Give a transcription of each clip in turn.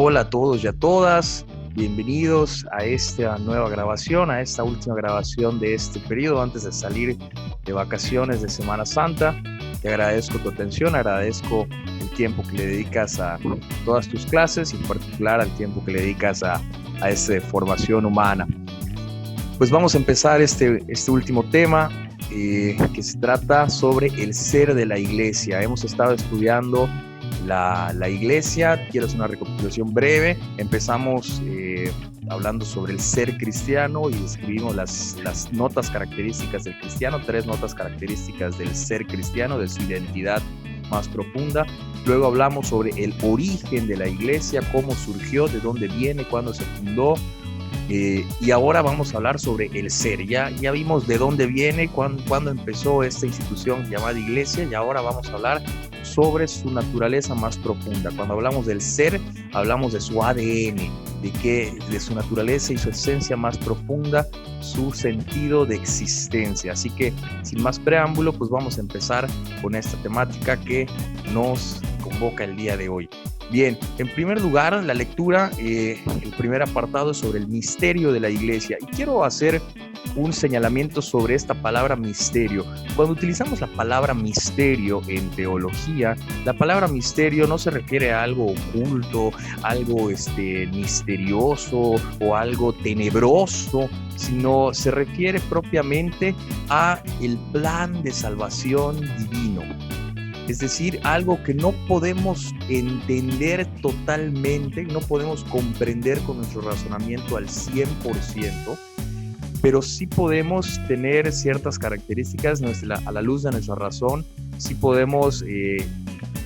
Hola a todos y a todas, bienvenidos a esta nueva grabación, a esta última grabación de este periodo antes de salir de vacaciones de Semana Santa. Te agradezco tu atención, agradezco el tiempo que le dedicas a todas tus clases y en particular al tiempo que le dedicas a esta formación humana. Pues vamos a empezar este último tema que se trata sobre el ser de la iglesia. Hemos estado estudiando la iglesia. Quiero hacer una recapitulación breve. Empezamos hablando sobre el ser cristiano y describimos las notas características del cristiano, 3 notas características del ser cristiano, de su identidad más profunda. Luego hablamos sobre el origen de la iglesia, cómo surgió, de dónde viene, cuándo se fundó. Y ahora vamos a hablar sobre el ser. Ya vimos de dónde viene, cuándo empezó esta institución llamada iglesia, y ahora vamos a hablar sobre su naturaleza más profunda. Cuando hablamos del ser, hablamos de su ADN, de su naturaleza y su esencia más profunda, su sentido de existencia. Así que, sin más preámbulo, pues vamos a empezar con esta temática que nos convoca el día de hoy. Bien, en primer lugar, la lectura, el primer apartado es sobre el misterio de la iglesia. Y quiero hacer un señalamiento sobre esta palabra misterio. Cuando utilizamos la palabra misterio en teología, la palabra misterio no se refiere a algo oculto, algo misterioso o algo tenebroso, sino se refiere propiamente a el plan de salvación divino. Es decir, algo que no podemos entender totalmente, no podemos comprender con nuestro razonamiento al 100%, pero sí podemos tener ciertas características a la luz de nuestra razón, sí podemos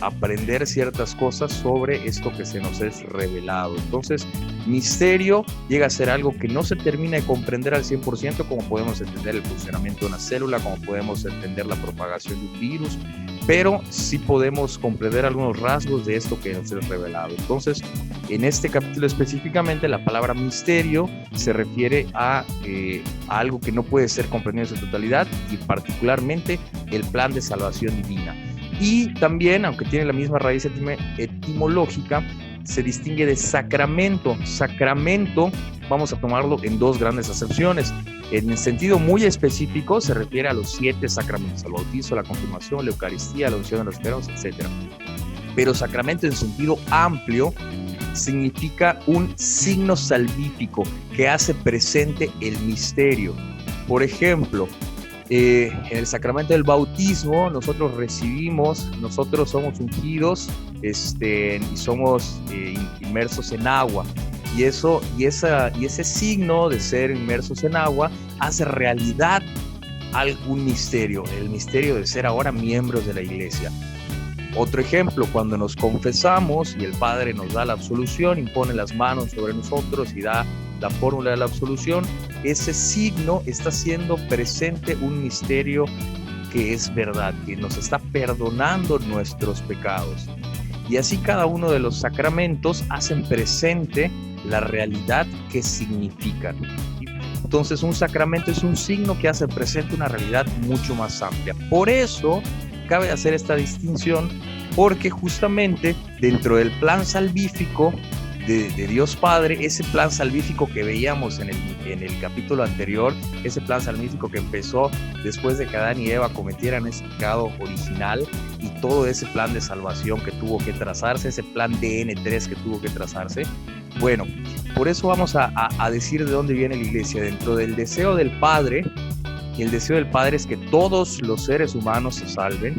aprender ciertas cosas sobre esto que se nos es revelado. Entonces, misterio llega a ser algo que no se termina de comprender al 100%, como podemos entender el funcionamiento de una célula, como podemos entender la propagación de un virus, pero sí podemos comprender algunos rasgos de esto que nos es revelado. Entonces, en este capítulo específicamente, la palabra misterio se refiere a algo que no puede ser comprendido en su totalidad, y particularmente el plan de salvación divina. Y también, aunque tiene la misma raíz etimológica, se distingue de sacramento. Sacramento, vamos a tomarlo en 2 grandes acepciones. En el sentido muy específico, se refiere a los 7 sacramentos: al bautizo, la confirmación, la Eucaristía, la unción de los enfermos, etc. Pero sacramento en sentido amplio significa un signo salvífico que hace presente el misterio. Por ejemplo, en el sacramento del bautismo nosotros somos ungidos y somos inmersos en agua, y ese signo de ser inmersos en agua hace realidad algún misterio, el misterio de ser ahora miembros de la iglesia. Otro ejemplo, cuando nos confesamos y el Padre nos da la absolución, impone las manos sobre nosotros y da la fórmula de la absolución, ese signo está haciendo presente un misterio que es verdad, que nos está perdonando nuestros pecados. Y así cada uno de los sacramentos hacen presente la realidad que significan. Entonces, un sacramento es un signo que hace presente una realidad mucho más amplia. Por eso cabe hacer esta distinción, porque justamente dentro del plan salvífico de Dios Padre, ese plan salvífico que veíamos en el capítulo anterior, ese plan salvífico que empezó después de que Adán y Eva cometieran ese pecado original, y todo ese plan de salvación que tuvo que trazarse, ese plan DN3 que tuvo que trazarse. Bueno, por eso vamos a decir de dónde viene la iglesia. Dentro del deseo del Padre, y el deseo del Padre es que todos los seres humanos se salven.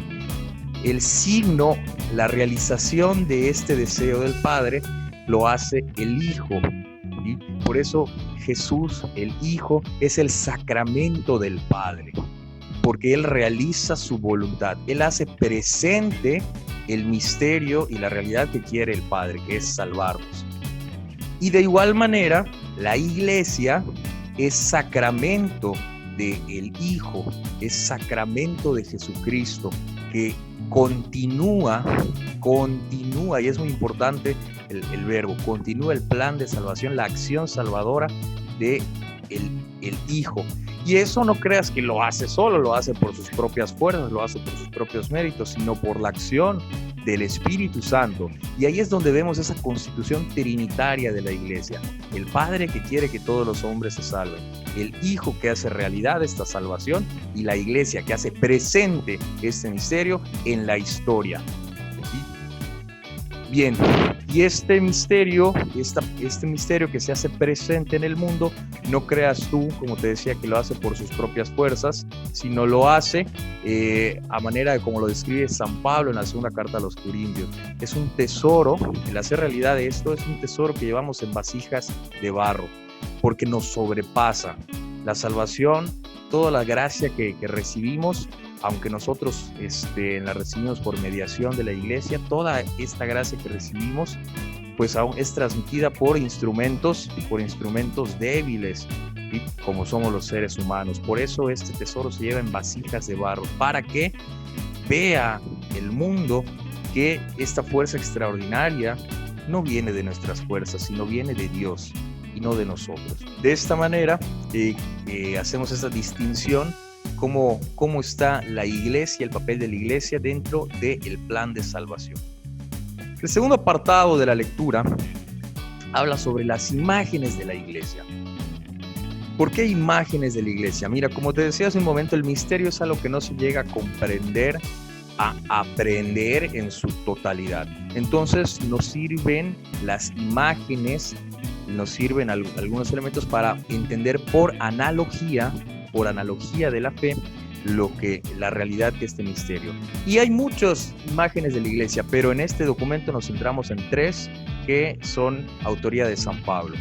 El signo, la realización de este deseo del Padre lo hace el Hijo. ¿Sí? Por eso Jesús, el Hijo, es el sacramento del Padre, porque Él realiza su voluntad. Él hace presente el misterio y la realidad que quiere el Padre, que es salvarnos. Y de igual manera, la iglesia es sacramento del Hijo, es sacramento de Jesucristo, que continúa, y es muy importante el verbo, continúa el plan de salvación, la acción salvadora de el Hijo. Y eso no creas que lo hace solo, lo hace por sus propias fuerzas, lo hace por sus propios méritos, sino por la acción del Espíritu Santo. Y ahí es donde vemos esa constitución trinitaria de la iglesia. El Padre que quiere que todos los hombres se salven, el Hijo que hace realidad esta salvación y la iglesia que hace presente este misterio en la historia. Bien, y este misterio que se hace presente en el mundo, no creas tú, como te decía, que lo hace por sus propias fuerzas, sino lo hace a manera de como lo describe San Pablo en la segunda carta a los Corintios. Es un tesoro, el hacer realidad de esto es un tesoro que llevamos en vasijas de barro, porque nos sobrepasa. La salvación, toda la gracia que recibimos, aunque nosotros la recibimos por mediación de la iglesia, toda esta gracia que recibimos, pues aún es transmitida por instrumentos débiles, ¿sí? Como somos los seres humanos. Por eso este tesoro se lleva en vasijas de barro, para que vea el mundo que esta fuerza extraordinaria no viene de nuestras fuerzas, sino viene de Dios y no de nosotros. De esta manera hacemos esta distinción, cómo está la iglesia, el papel de la iglesia dentro del plan de salvación. El segundo apartado de la lectura habla sobre las imágenes de la iglesia. ¿Por qué imágenes de la iglesia? Mira, como te decía hace un momento, el misterio es algo que no se llega a comprender, a aprender en su totalidad. Entonces nos sirven las imágenes, nos sirven algunos elementos para entender por analogía de la fe la realidad de este misterio. Y hay muchas imágenes de la iglesia, pero en este documento nos centramos en 3 que son autoría de San Pablo.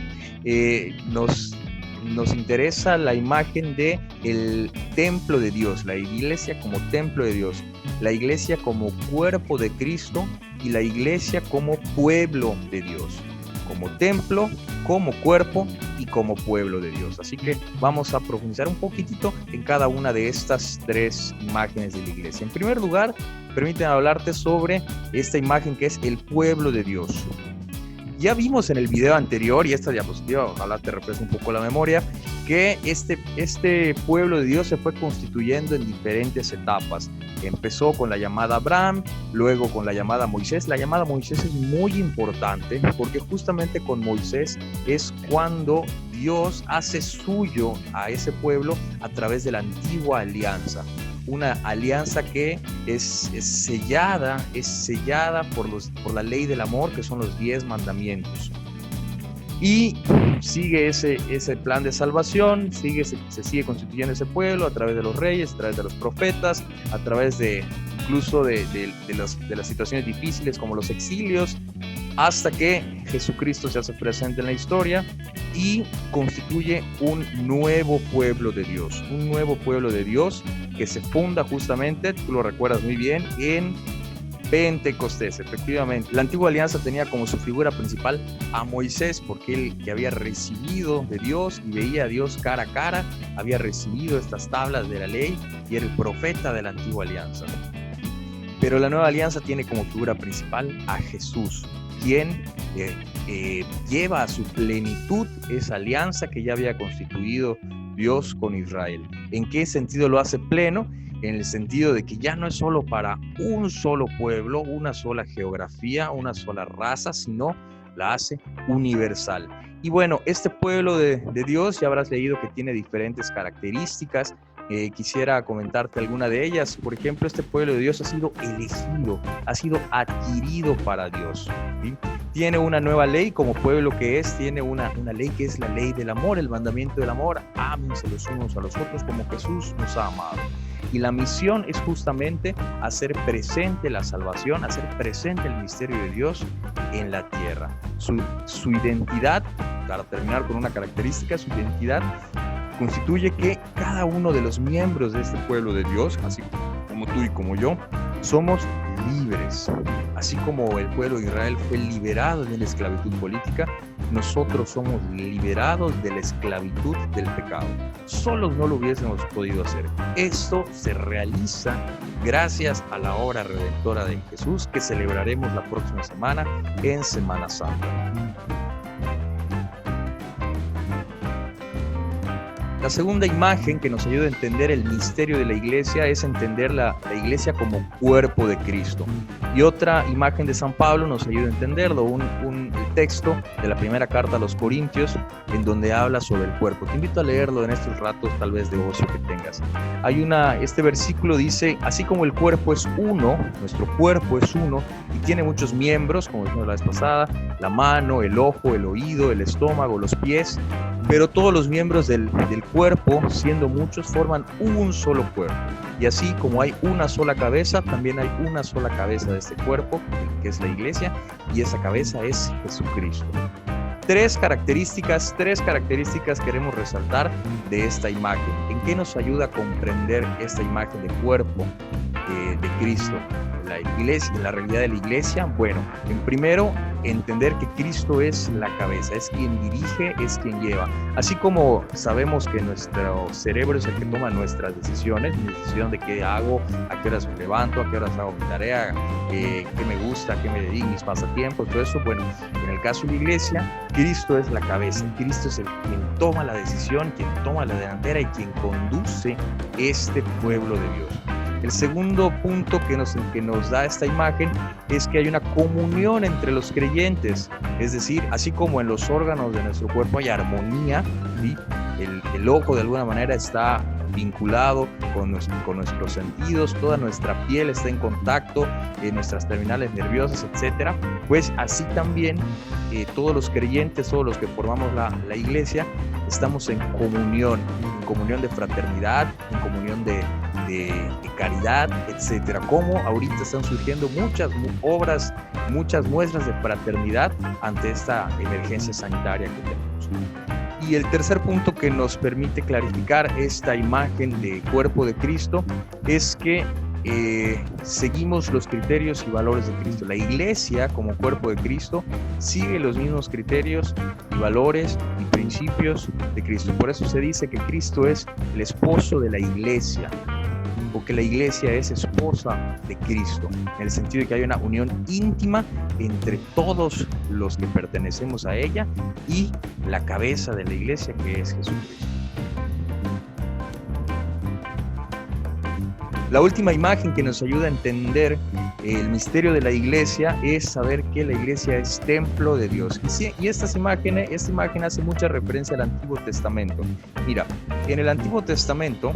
Nos interesa la imagen de el templo de Dios, la iglesia como templo de Dios, la iglesia como cuerpo de Cristo y la iglesia como pueblo de Dios, como templo, como cuerpo y como pueblo de Dios. Así que vamos a profundizar un poquitito en cada una de estas 3 imágenes de la iglesia. En primer lugar, permíteme hablarte sobre esta imagen que es el pueblo de Dios. Ya vimos en el video anterior, y esta diapositiva, ojalá te refresque un poco la memoria, que este pueblo de Dios se fue constituyendo en diferentes etapas. Empezó con la llamada Abraham, luego con la llamada Moisés. La llamada Moisés es muy importante porque justamente con Moisés es cuando Dios hace suyo a ese pueblo a través de la antigua alianza. Una alianza que es sellada por la ley del amor, que son los 10 mandamientos. Y sigue ese plan de salvación, se sigue constituyendo ese pueblo a través de los reyes, a través de los profetas, a través incluso de las situaciones difíciles como los exilios, hasta que Jesucristo se hace presente en la historia y constituye un nuevo pueblo de Dios, que se funda justamente, tú lo recuerdas muy bien, en Pentecostés. Efectivamente, la antigua alianza tenía como su figura principal a Moisés, porque él, que había recibido de Dios y veía a Dios cara a cara, había recibido estas tablas de la ley y era el profeta de la antigua alianza. Pero la nueva alianza tiene como figura principal a Jesús, quien lleva a su plenitud esa alianza que ya había constituido Dios con Israel. ¿En qué sentido lo hace pleno? En el sentido de que ya no es solo para un solo pueblo, una sola geografía, una sola raza, sino la hace universal. Y bueno, este pueblo de Dios, ya habrás leído que tiene diferentes características. Quisiera comentarte alguna de ellas. Por ejemplo, este pueblo de Dios ha sido elegido, ha sido adquirido para Dios, ¿sí? Tiene una nueva ley como pueblo que es, tiene una ley que es la ley del amor, el mandamiento del amor: ámense los unos a los otros como Jesús nos ha amado. Y la misión es justamente hacer presente la salvación, hacer presente el misterio de Dios en la tierra. Su identidad, para terminar con una característica, su identidad constituye que cada uno de los miembros de este pueblo de Dios, así como tú y como yo, somos libres. Así como el pueblo de Israel fue liberado de la esclavitud política, nosotros somos liberados de la esclavitud del pecado. Solos no lo hubiésemos podido hacer. Esto se realiza gracias a la obra redentora de Jesús, que celebraremos la próxima semana en Semana Santa. La segunda imagen que nos ayuda a entender el misterio de la iglesia es entender la iglesia como cuerpo de Cristo. Y otra imagen de San Pablo nos ayuda a entenderlo, el texto de la primera carta a los Corintios, en donde habla sobre el cuerpo. Te invito a leerlo en estos ratos tal vez de ocio que tengas. Este versículo dice, así como el cuerpo es uno, nuestro cuerpo es uno, y tiene muchos miembros, como dijimos la vez pasada, la mano, el ojo, el oído, el estómago, los pies, pero todos los miembros del cuerpo, siendo muchos, forman un solo cuerpo. Y así como hay una sola cabeza, también hay una sola cabeza de este cuerpo, que es la iglesia, y esa cabeza es Jesucristo. Tres características queremos resaltar de esta imagen. ¿En qué nos ayuda a comprender esta imagen de cuerpo de Cristo? La iglesia, la realidad de la iglesia. Bueno, en primero, entender que Cristo es la cabeza, es quien dirige, es quien lleva. Así como sabemos que nuestro cerebro es el que toma nuestras decisiones, mi decisión de qué hago, a qué horas me levanto, a qué horas hago mi tarea, qué me gusta, a qué me dedico, mis pasatiempos, todo eso. Bueno, en el caso de la iglesia, Cristo es la cabeza, Cristo es quien toma la decisión, quien toma la delantera y quien conduce este pueblo de Dios. El segundo punto que nos da esta imagen es que hay una comunión entre los creyentes, es decir, así como en los órganos de nuestro cuerpo hay armonía, ¿sí? El ojo de alguna manera está vinculado con nuestros sentidos, toda nuestra piel está en contacto, nuestras terminales nerviosas, etcétera. Pues así también todos los creyentes, todos los que formamos la iglesia, estamos en comunión de fraternidad, en comunión de caridad, etcétera. Como ahorita están surgiendo muchas obras, muchas muestras de fraternidad ante esta emergencia sanitaria que tenemos. Y el tercer punto que nos permite clarificar esta imagen de cuerpo de Cristo es que seguimos los criterios y valores de Cristo. La iglesia, como cuerpo de Cristo, sigue los mismos criterios y valores y principios de Cristo. Por eso se dice que Cristo es el esposo de la iglesia, o que la iglesia es esposa de Cristo, en el sentido de que hay una unión íntima entre todos los que pertenecemos a ella y la cabeza de la iglesia, que es Jesucristo. La última imagen que nos ayuda a entender el misterio de la iglesia es saber que la iglesia es templo de Dios. Y esta imagen hace mucha referencia al Antiguo Testamento. Mira, en el Antiguo Testamento,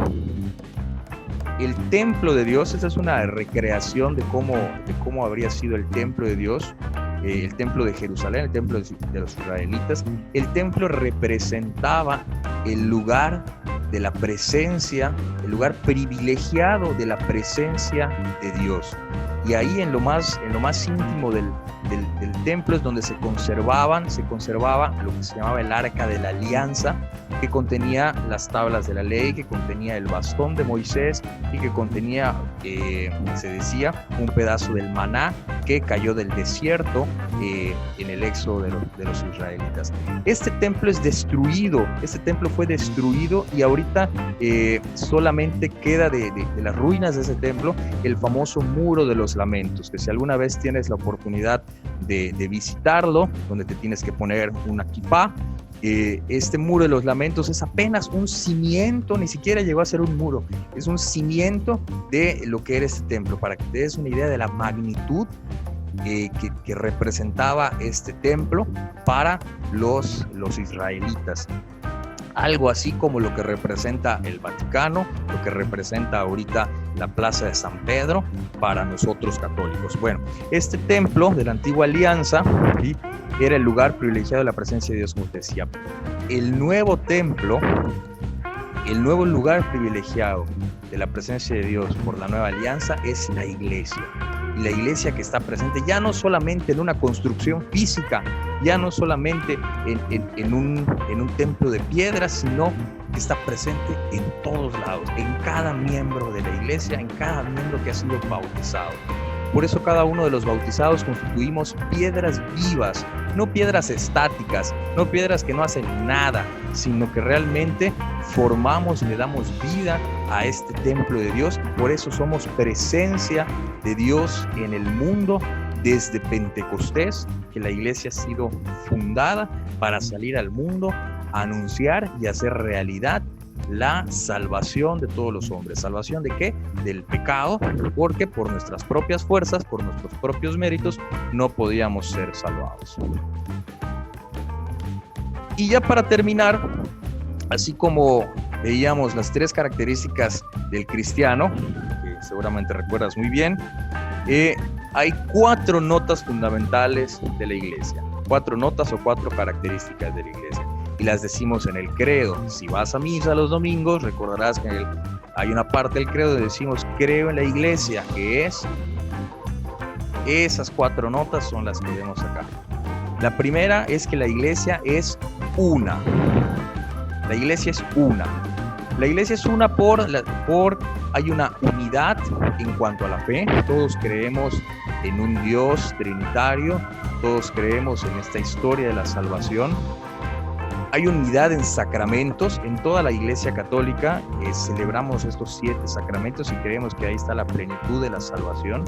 el templo de Dios, esta es una recreación de cómo habría sido el templo de Dios, el templo de Jerusalén, el templo de los israelitas. El templo representaba el lugar de la presencia, el lugar privilegiado de la presencia de Dios. Y ahí en lo más íntimo del templo es donde se conservaba lo que se llamaba el Arca de la Alianza, que contenía las tablas de la ley, que contenía el bastón de Moisés y que contenía, se decía, un pedazo del maná que cayó del desierto en el éxodo de los israelitas. Este templo fue destruido y ahorita solamente queda de las ruinas de ese templo el famoso Muro de los Lamentos, que si alguna vez tienes la oportunidad de visitarlo, donde te tienes que poner una kipá, este Muro de los Lamentos es apenas un cimiento, ni siquiera llegó a ser un muro, es un cimiento de lo que era este templo, para que te des una idea de la magnitud que representaba este templo para los israelitas. Algo así como lo que representa el Vaticano, lo que representa ahorita la Plaza de San Pedro para nosotros católicos. Bueno, este templo de la Antigua Alianza, ¿sí?, era el lugar privilegiado de la presencia de Dios, como te decía. El nuevo templo, el nuevo lugar privilegiado de la presencia de Dios por la Nueva Alianza es la iglesia. Y la iglesia que está presente ya no solamente en una construcción física, ya no solamente en un templo de piedra, sino que está presente en todos lados, en cada miembro de la iglesia, en cada miembro que ha sido bautizado. Por eso cada uno de los bautizados constituimos piedras vivas, no piedras estáticas, no piedras que no hacen nada, sino que realmente formamos y le damos vida a este templo de Dios. Por eso somos presencia de Dios en el mundo desde Pentecostés, que la iglesia ha sido fundada para salir al mundo, a anunciar y hacer realidad la salvación de todos los hombres. ¿Salvación de qué? Del pecado, porque por nuestras propias fuerzas, por nuestros propios méritos, no podíamos ser salvados. Y ya para terminar, así como veíamos las 3 características del cristiano, que seguramente recuerdas muy bien, hay 4 notas fundamentales de la iglesia, 4 notas o 4 características de la iglesia, y las decimos en el credo. Si vas a misa los domingos, recordarás que hay una parte del credo donde decimos creo en la iglesia, que es, esas 4 notas son las que vemos acá. La primera es que la iglesia es una. La iglesia es una. La iglesia es una hay una unidad en cuanto a la fe. Todos creemos en un Dios trinitario. Todos creemos en esta historia de la salvación. Hay unidad en sacramentos. En toda la iglesia católica celebramos estos 7 sacramentos y creemos que ahí está la plenitud de la salvación.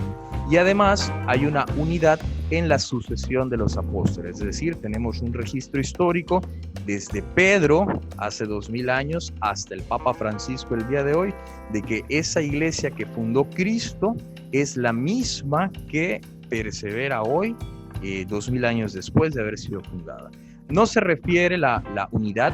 Y además hay una unidad en la sucesión de los apóstoles. Es decir, tenemos un registro histórico desde Pedro hace 2000 años hasta el Papa Francisco el día de hoy, de que esa iglesia que fundó Cristo es la misma que persevera hoy, 2000 años después de haber sido fundada. No se refiere la unidad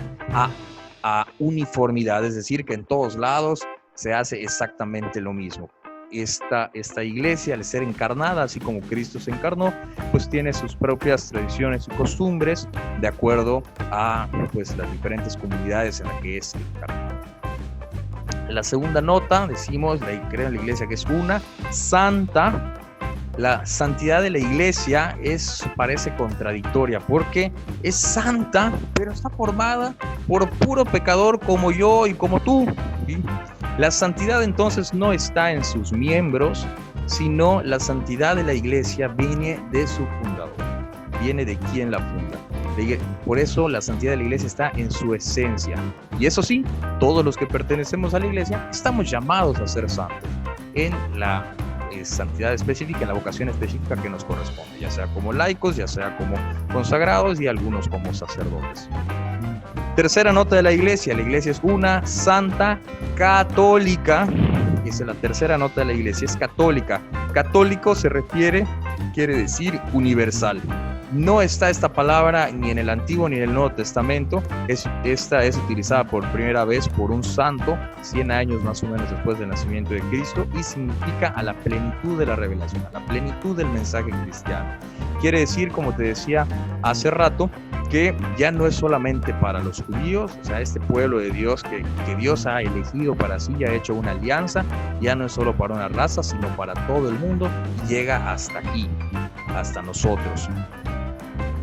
a uniformidad, es decir, que en todos lados se hace exactamente lo mismo. Esta iglesia, al ser encarnada, así como Cristo se encarnó, pues tiene sus propias tradiciones y costumbres de acuerdo a pues, las diferentes comunidades en las que es encarnada. La segunda nota, decimos, creo en la iglesia que es una, santa. La santidad de la iglesia parece contradictoria porque es santa, pero está formada por puro pecador como yo y como tú, ¿sí? La santidad entonces no está en sus miembros, sino la santidad de la iglesia viene de su fundador, viene de quien la funda. Por eso la santidad de la iglesia está en su esencia. Y eso sí, todos los que pertenecemos a la iglesia estamos llamados a ser santos en la santidad específica, en la vocación específica que nos corresponde, ya sea como laicos, ya sea como consagrados y algunos como sacerdotes. Tercera nota de la iglesia es una, santa, católica. Esa es la tercera nota de la iglesia, es católica. Católico quiere decir universal. No está esta palabra ni en el Antiguo ni en el Nuevo Testamento. Esta es utilizada por primera vez por un santo, 100 años más o menos después del nacimiento de Cristo, y significa a la plenitud de la revelación, a la plenitud del mensaje cristiano. Quiere decir, como te decía hace rato, que ya no es solamente para los judíos, o sea, este pueblo de Dios que Dios ha elegido para sí, ya ha hecho una alianza, ya no es solo para una raza, sino para todo el mundo, y llega hasta aquí, hasta nosotros.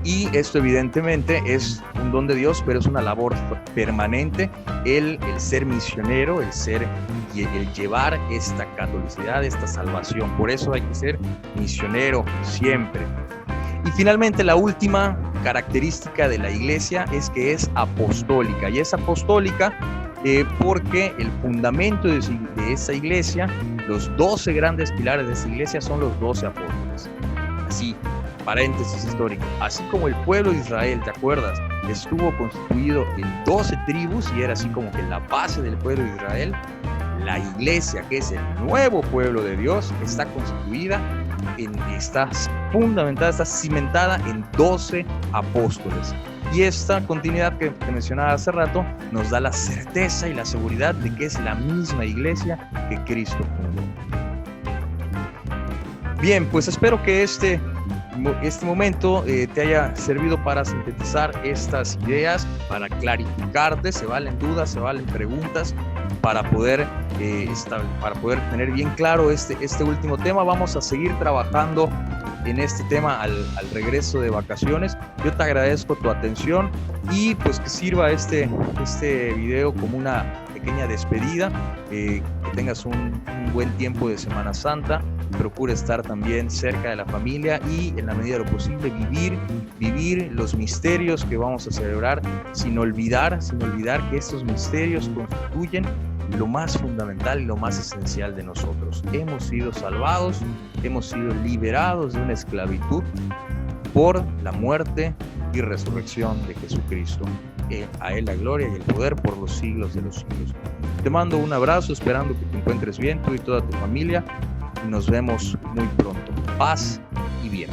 Y esto evidentemente es un don de Dios, pero es una labor permanente, el ser misionero, el llevar esta catolicidad, esta salvación. Por eso hay que ser misionero siempre. Y finalmente la última característica de la iglesia es que es apostólica, y es apostólica porque el fundamento de esa iglesia, los 12 grandes pilares de esa iglesia son los 12 apóstoles. Así, paréntesis histórico, así como el pueblo de Israel, ¿te acuerdas? Estuvo constituido en 12 tribus y era así como que la base del pueblo de Israel. La iglesia, que es el nuevo pueblo de Dios, está constituida, está fundamentada, está cimentada en 12 apóstoles. Y esta continuidad que te mencionaba hace rato nos da la certeza y la seguridad de que es la misma iglesia que Cristo fundó. Bien, pues espero que este momento te haya servido para sintetizar estas ideas, para clarificarte. Se valen dudas, se valen preguntas, para poder tener bien claro este último tema. Vamos a seguir trabajando en este tema al regreso de vacaciones. Yo te agradezco tu atención y pues que sirva este video como una pequeña despedida, que tengas un buen tiempo de Semana Santa. Procura estar también cerca de la familia y en la medida de lo posible vivir los misterios que vamos a celebrar sin olvidar que estos misterios constituyen lo más fundamental y lo más esencial de nosotros. Hemos sido salvados, hemos sido liberados de una esclavitud por la muerte y resurrección de Jesucristo. A Él la gloria y el poder por los siglos de los siglos. Te mando un abrazo, esperando que te encuentres bien, tú y toda tu familia, y nos vemos muy pronto. Paz y bien.